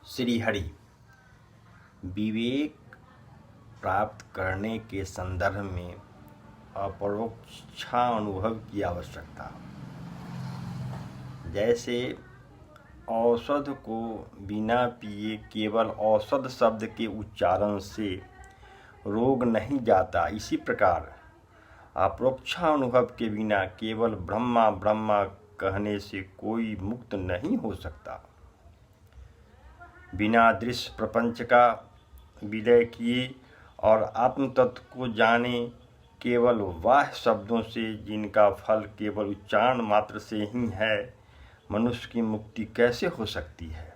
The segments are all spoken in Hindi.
श्रीहरि विवेक प्राप्त करने के संदर्भ में अपरोक्षानुभव की आवश्यकता। जैसे औषध को बिना पिए केवल औषध शब्द के उच्चारण से रोग नहीं जाता, इसी प्रकार अपरोक्षानुभव के बिना केवल ब्रह्मा ब्रह्मा कहने से कोई मुक्त नहीं हो सकता। बिना दृश्य प्रपंच का विलय किए और आत्म तत्व को जाने केवल बाह्य शब्दों से, जिनका फल केवल उच्चारण मात्र से ही है, मनुष्य की मुक्ति कैसे हो सकती है।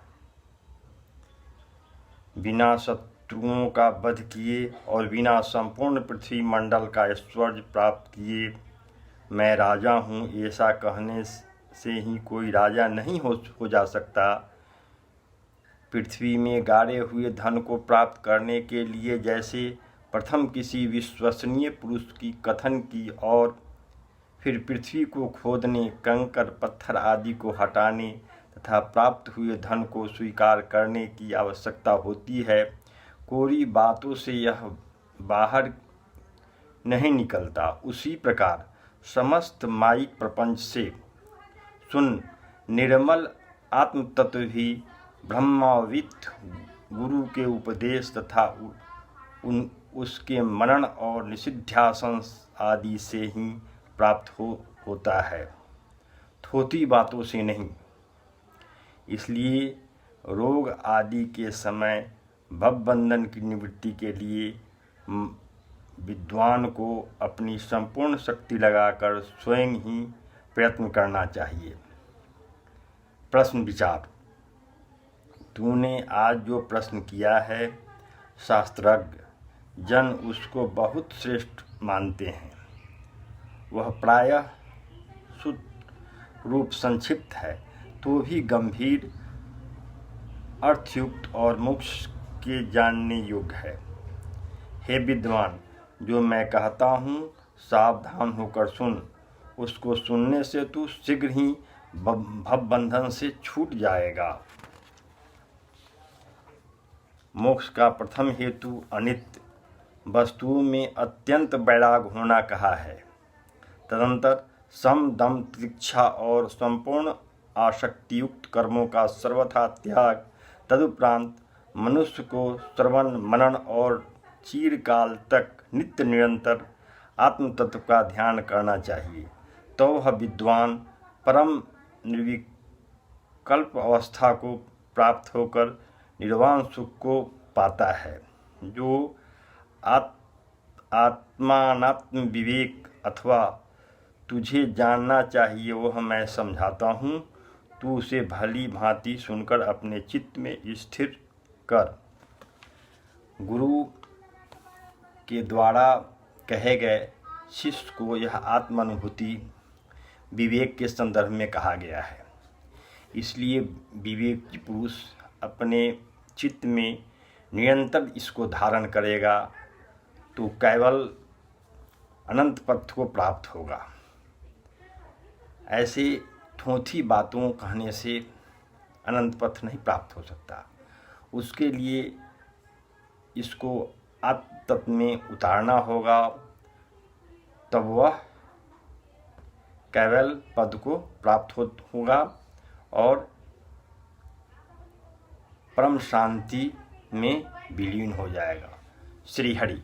बिना शत्रुओं का वध किए और बिना संपूर्ण पृथ्वी मंडल का ऐश्वर्य प्राप्त किए मैं राजा हूँ, ऐसा कहने से ही कोई राजा नहीं हो जा सकता। पृथ्वी में गाड़े हुए धन को प्राप्त करने के लिए जैसे प्रथम किसी विश्वसनीय पुरुष की कथन की और फिर पृथ्वी को खोदने, कंकर पत्थर आदि को हटाने तथा प्राप्त हुए धन को स्वीकार करने की आवश्यकता होती है, कोरी बातों से यह बाहर नहीं निकलता। उसी प्रकार समस्त मायिक प्रपंच से सुन निर्मल आत्म तत्व भी ब्रह्मावित गुरु के उपदेश तथा उसके मनन और निषिध्यासन आदि से ही प्राप्त होता है, थोथी बातों से नहीं। इसलिए रोग आदि के समय भवबंधन की निवृत्ति के लिए विद्वान को अपनी संपूर्ण शक्ति लगाकर स्वयं ही प्रयत्न करना चाहिए। प्रश्न विचार। तूने आज जो प्रश्न किया है, शास्त्रज्ञ जन उसको बहुत श्रेष्ठ मानते हैं। वह प्रायः शुद्ध रूप संक्षिप्त है, तो भी गंभीर, अर्थयुक्त और मोक्ष के जानने योग्य है। हे विद्वान, जो मैं कहता हूँ सावधान होकर सुन। उसको सुनने से तू शीघ्र ही भवबंधन से छूट जाएगा। मोक्ष का प्रथम हेतु अनित्य वस्तुओं में अत्यंत वैराग होना कहा है। तदंतर सम दम तितिक्षा और संपूर्ण आसक्तियुक्त कर्मों का सर्वथा त्याग। तदुपरांत मनुष्य को श्रवण मनन और चिरकाल तक नित्य निरंतर आत्म तत्व का ध्यान करना चाहिए। तो वह विद्वान परम निर्विकल्प अवस्था को प्राप्त होकर निर्वाण सुख को पाता है। जो आत्मानात्म विवेक अथवा तुझे जानना चाहिए वह मैं समझाता हूँ। तू उसे भली भांति सुनकर अपने चित्त में स्थिर कर। गुरु के द्वारा कहे गए शिष्य को यह आत्मानुभूति विवेक के संदर्भ में कहा गया है। इसलिए विवेकी पुरुष अपने चित्त में निरंतर इसको धारण करेगा तो केवल अनंत पथ को प्राप्त होगा। ऐसे थोथी बातों कहने से अनंत पथ नहीं प्राप्त हो सकता। उसके लिए इसको आत्म तत्व में उतारना होगा, तब वह केवल पद को प्राप्त होगा और परम शांति में विलीन हो जाएगा। श्रीहरि।